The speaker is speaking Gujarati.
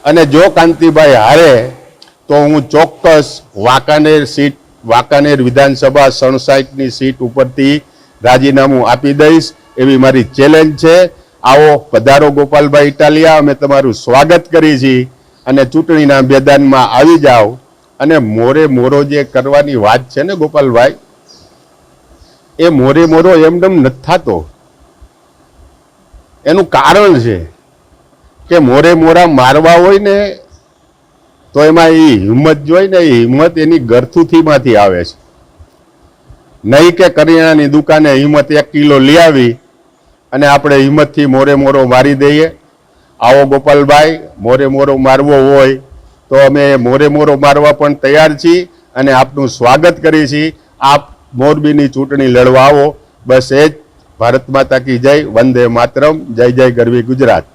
અને જો કાંતિભાઈ હારે તો હું ચોક્કસ વાંકાનેર વિધાનસભા 67ની સીટ ઉપરથી રાજીનામું આપી દઈશ એવી મારી ચેલેન્જ છે। આવો પધારો ગોપાલભાઈ ઇટાલિયા, અમે તમારું સ્વાગત કરી છીએ અને ચૂંટણીના મેદાનમાં આવી જાઓ। અને મોરે મોરો જે કરવાની વાત છે ને ગોપાલભાઈ, એ મોરે મોરો એમનેમ નથી થતો। એનું કારણ છે કે મોરે મોરા મારવા હોય ને તો એમાં એ હિંમત જોઈ ને, એ હિંમત એની ગરથુથીમાંથી આવે છે, નહીં કે કરિયાણાની દુકાને હિંમત 1 કિલો લઈ આવી અને આપણે હિંમતથી મોરે મોરો મારી દઈએ। આવો ગોપાલભાઈ, મોરે મોરો મારવો હોય તો અમે મોરે મોરો મારવા પણ તૈયાર છીએ અને આપનું સ્વાગત કરીએ છીએ। આપ મોરબીની ચૂંટણી લડવા આવો, બસ એ જ। ભારત માતા કી જય, વંદે માતરમ, જય જય ગરવી ગુજરાત।